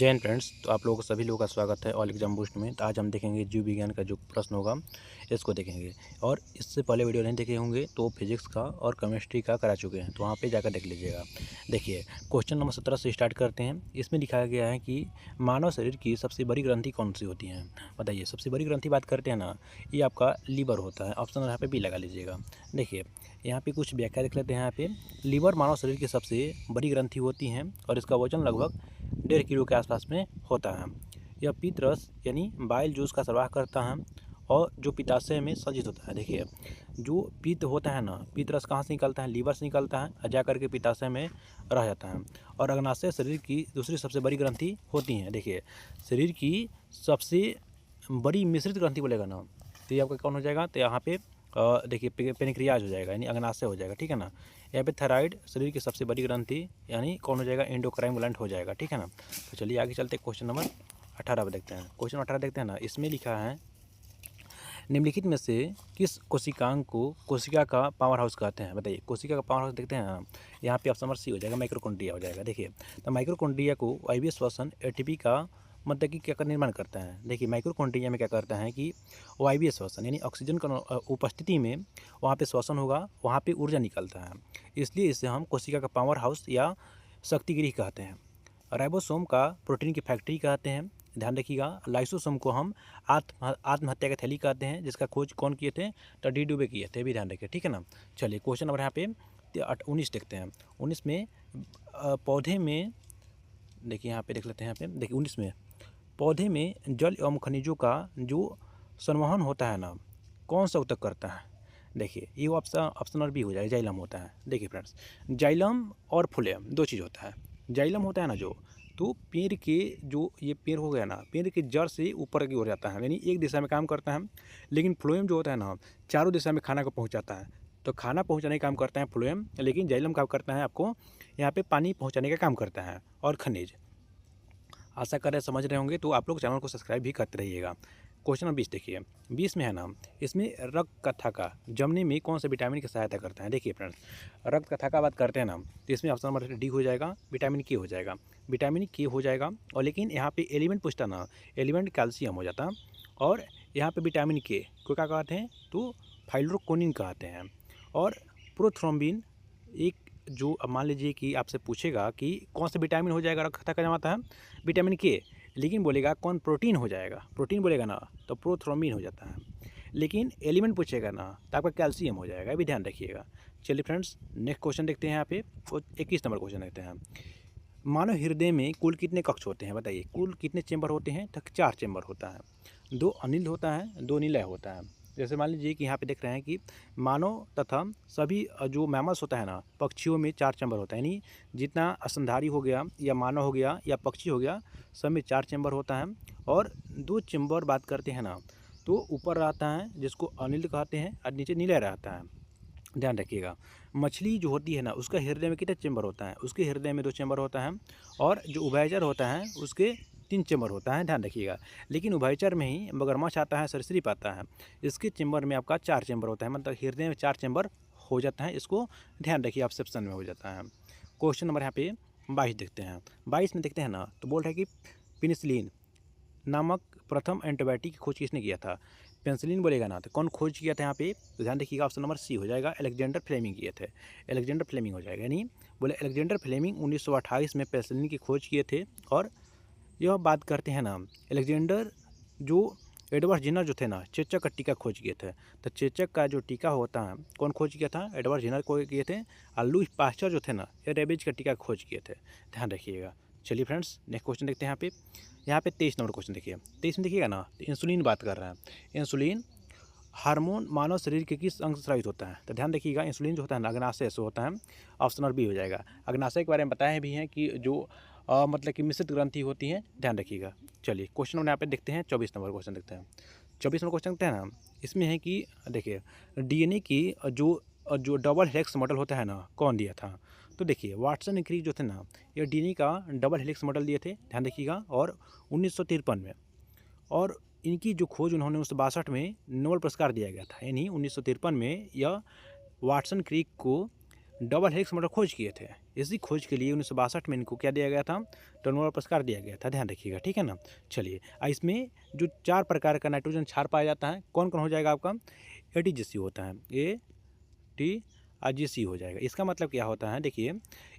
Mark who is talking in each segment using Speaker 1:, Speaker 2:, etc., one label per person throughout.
Speaker 1: जय हिंद फ्रेंड्स। तो आप लोगों को सभी लोगों का स्वागत है ऑल एग्जाम बूस्ट में। तो आज हम देखेंगे जीव विज्ञान का जो प्रश्न होगा इसको देखेंगे। और इससे पहले वीडियो नहीं देखे होंगे तो फिजिक्स का और केमिस्ट्री का करा चुके हैं, तो वहाँ पे जाकर देख लीजिएगा। देखिए क्वेश्चन नंबर 17 से स्टार्ट करते हैं। इसमें लिखा गया है कि मानव शरीर की सबसे बड़ी ग्रंथि कौन सी होती है। बताइए, सबसे बड़ी ग्रंथि बात करते हैं ना, ये आपका लीवर होता है। ऑप्शन यहाँ पे बी लगा लीजिएगा। देखिए यहाँ पे कुछ व्याख्या देख लेते हैं। यहाँ पे लीवर मानव शरीर की सबसे बड़ी ग्रंथि होती है और इसका वजन लगभग 1.5 किलो के आसपास में होता है। यह पीतरस यानी बाइल जूस का सर्वाह करता है और जो पित्ताशय में संचित होता है। देखिए जो पित्त होता है ना, पितरस कहाँ से निकलता है, लीवर से निकलता है और जा करके पित्ताशय में रह जाता है। और अग्नाशय शरीर की दूसरी सबसे बड़ी ग्रंथि होती है। देखिए शरीर की सबसे बड़ी मिश्रित ग्रंथि बोलेगा ना, तो ये आपका कौन हो जाएगा, तो यहाँ पे देखिए पेनिक्रियाज हो जाएगा यानी अग्नाशय हो जाएगा। ठीक है ना। यहाँ पे थायराइड शरीर की सबसे बड़ी ग्रंथि यानी कौन हो जाएगा, एंडोक्राइन ग्लैंड हो जाएगा। ठीक है ना। तो चलिए आगे चलते क्वेश्चन नंबर 18 पर देखते हैं। क्वेश्चन 18 देखते हैं ना, इसमें लिखा है निम्नलिखित में से किस कोशिकांग को कोशिका का पावर हाउस कहते हैं। बताइए कोशिका का पावर हाउस देखते हैं ना, यहाँ पे ऑप्शन नंबर सी हो जाएगा, माइक्रोकॉन्ड्रिया हो जाएगा। देखिए तो माइक्रोकॉन्ड्रिया को वायवीय श्वसन एटीपी का मतलब कि क्या का निर्माण करता है। देखिए माइक्रोकॉन्ड्रिया में क्या करता है कि वायवीय श्वसन यानी ऑक्सीजन का उपस्थिति में वहाँ पे श्वसन होगा, वहाँ पे ऊर्जा निकलता है, इसलिए इसे हम कोशिका का पावर हाउस या शक्ति गृह कहते हैं। राइबोसोम का प्रोटीन की फैक्ट्री कहते हैं, ध्यान रखिएगा। लाइसोसोम को हम आत्महत्या का थैली कहते हैं, जिसका खोज कौन किए थे, तो डी डुबे किए थे, भी ध्यान रखिए। ठीक है ना। चलिए क्वेश्चन नंबर यहाँ पे 19 देखते हैं। 19 में पौधे में देखिए, यहाँ पे देख लेते हैं। यहाँ पे देखिए 19 में पौधे में जल एवं खनिजों का जो संवहन होता है ना, कौन सा ऊतक करता है। देखिए ये ऑप्शन और बी हो जाएगा, जाइलम होता है। देखिए फ्रेंड्स, जाइलम और फ्लोएम दो चीज़ होता है। जाइलम होता है ना जो, तो पेड़ के जो ये पेड़ हो गया ना, पेड़ के जड़ से ऊपर की ओर जाता है, यानी एक दिशा में काम करता है। लेकिन फ्लोएम जो होता है ना, चारों दिशा में खाना को पहुंचाता है। तो खाना पहुंचाने का काम करता है फ्लोएम, लेकिन जाइलम काम करता है आपको यहाँ पे पानी पहुंचाने का काम करता है और खनिज। आशा कर रहे समझ रहे होंगे, तो आप लोग चैनल को सब्सक्राइब भी करते रहिएगा। क्वेश्चन नंबर 20 देखिए। 20 में है ना, इसमें रक्त कथाका जमने में कौन सा विटामिन की सहायता करता है। देखिए फ्रेंड्स, रक्त कथा का बात करते हैं ना, तो इसमें ऑप्शन नंबर डी हो जाएगा, विटामिन के हो जाएगा। विटामिन के हो जाएगा, और लेकिन यहाँ पे एलिमेंट पूछता ना, एलिमेंट कैल्शियम हो जाता। और यहाँ पे विटामिन के को क्या कहते हैं, तो फाइलोकोनिन कहते हैं। और प्रोथ्रोम्बिन एक जो अब मान लीजिए कि आपसे पूछेगा कि कौन सा विटामिन हो जाएगा रक्त कथा का जमाता है, विटामिन के, लेकिन बोलेगा कौन प्रोटीन हो जाएगा, प्रोटीन बोलेगा ना तो प्रोथ्रोम्बिन हो जाता है। लेकिन एलिमेंट पूछेगा ना तो आपका कैल्शियम हो जाएगा, भी ध्यान रखिएगा। चलिए फ्रेंड्स नेक्स्ट क्वेश्चन देखते हैं। यहाँ पे 21 नंबर क्वेश्चन देखते हैं। मानव हृदय में कुल कितने कक्ष होते हैं। बताइए कुल कितने चेंबर होते हैं, तो 4 चेंबर होता है। 2 अनिल होता है, 2 निलय होता है। जैसे मान लीजिए कि यहाँ पे देख रहे हैं कि मानव तथा सभी जो मैमल्स होता है ना, पक्षियों में 4 चेंबर होता है, यानी जितना स्तनधारी हो गया या मानव हो गया या पक्षी हो गया, सब में 4 चेंबर होता है। और 2 चेंबर बात करते हैं ना, तो ऊपर रहता है जिसको अनिल कहते हैं और नीचे निलय रहता है, ध्यान रखिएगा। मछली जो होती है ना, उसका हृदय में कितने चेंबर होता है, उसके हृदय में 2 चेंबर होता है। और जो उभयचर होता है उसके 3 चेंबर होता है, ध्यान रखिएगा। लेकिन उभयचर में ही मगरमच्छ आता है, सरीसृप आता है, इसके चेंबर में आपका 4 चेंबर होता है, मतलब हृदय में 4 चेंबर हो जाता है। इसको ध्यान रखिए, आप सेप्शन में हो जाता है। क्वेश्चन नंबर यहाँ पे 22 देखते हैं। 22 में देखते हैं ना, तो बोल रहे हैं कि पेनिसिलिन नामक प्रथम एंटीबायोटिक की खोज किसने किया था। पेनिसिलिन बोलेगा ना तो कौन खोज किया था यहाँ पे, तो ध्यान रखिएगा ऑप्शन नंबर सी हो जाएगा, अलेक्जेंडर फ्लेमिंग किए थे। अलेक्जेंडर फ्लेमिंग हो जाएगा, यानी बोले अलेक्जेंडर फ्लेमिंग 1928 में पेनिसिलिन की खोज किए थे। और यह बात करते हैं ना, अलेक्जेंडर जो एडवर्ड जेनर जो थे ना, चेचक का टीका खोज किए थे। तो चेचक का जो टीका होता है कौन खोज किया था, एडवर्ड जेनर को किए थे। और लुई पास्चर जो थे ना, ये रेबीज का टीका खोज किए थे, ध्यान रखिएगा। चलिए फ्रेंड्स नेक्स्ट क्वेश्चन देखते हैं। यहाँ पे 23 नंबर क्वेश्चन देखिए। 23 में देखिएगा ना, तो इंसुलिन बात कर रहा है। इंसुलिन हार्मोन मानव शरीर के किस अंग से स्रावित होता है, तो ध्यान रखिएगा। इंसुलिन जो होता है ना, अग्नाशय से होता है, ऑप्शन और बी हो जाएगा। अग्नाशय के बारे में बताए भी हैं कि जो मतलब कि मिश्रित ग्रंथि होती है, ध्यान रखिएगा। चलिए क्वेश्चन नंबर यहाँ पे देखते हैं, 24 नंबर क्वेश्चन देखते हैं। 24 नंबर क्वेश्चन देखते हैं ना, इसमें है कि देखिए डीएनए की जो डबल हेलिक्स मॉडल होता है ना, कौन दिया था। तो देखिए वाटसन एंड क्रिक जो थे ना, ये डीएनए का डबल हेलिक्स मॉडल दिए थे, ध्यान रखिएगा। और 1953 में, और इनकी जो खोज उन्होंने 1962 में नोबेल पुरस्कार दिया गया था, यानी 1953 में यह वाटसन क्रिक को डबल हेलिक्स मॉडल खोज किए थे। इसी खोज के लिए 1962 में इनको क्या दिया गया था, टर्नओवर पुरस्कार दिया गया था, ध्यान रखिएगा, ठीक है ना। चलिए इसमें जो 4 प्रकार का नाइट्रोजन क्षार पाया जाता है, कौन कौन हो जाएगा आपका, ATGC होता है, ATGC हो जाएगा। इसका मतलब क्या होता है, देखिए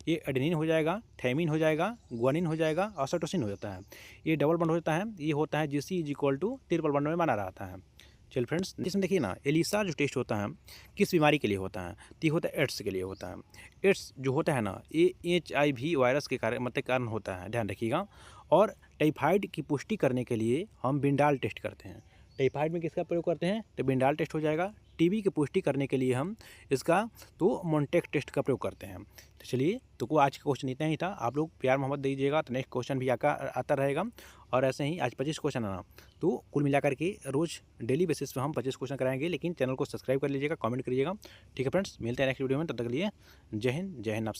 Speaker 1: ये एडेनिन हो जाएगा, थायमिन हो जाएगा, ग्वानिन हो जाएगा और साइटोसिन हो जाता है। ये डबल बॉन्ड हो जाता है, ये होता है GC = ट्रिपल बॉन्ड में बना रहता है। चलिए फ्रेंड्स, इसमें देखिए ना, एलिसा जो टेस्ट होता है किस बीमारी के लिए होता है, तो ये होता है एड्स के लिए होता है। एड्स जो होता है ना, ये HIV वायरस के कारण होता है, ध्यान रखिएगा। और टाइफाइड की पुष्टि करने के लिए हम बिंडाल टेस्ट करते हैं। टाइफाइड में किसका प्रयोग करते हैं, तो बिंडाल टेस्ट हो जाएगा। TB की पुष्टि करने के लिए हम इसका तो मोन्टेक टेस्ट का प्रयोग करते हैं। तो चलिए, तो आज का क्वेश्चन इतना ही था। आप लोग प्यार मोहब्बत दीजिएगा तो नेक्स्ट क्वेश्चन भी आता रहेगा। और ऐसे ही आज 25 क्वेश्चन आना, तो कुल मिलाकर के रोज़ डेली बेसिस पे हम 25 क्वेश्चन कराएंगे। लेकिन चैनल को सब्सक्राइब कर लीजिएगा, कमेंट करिएगा, ठीक है फ्रेंड्स। मिलते हैं नेक्स्ट वीडियो में, तब तक के लिए जय हिंद, जय हिंद। आप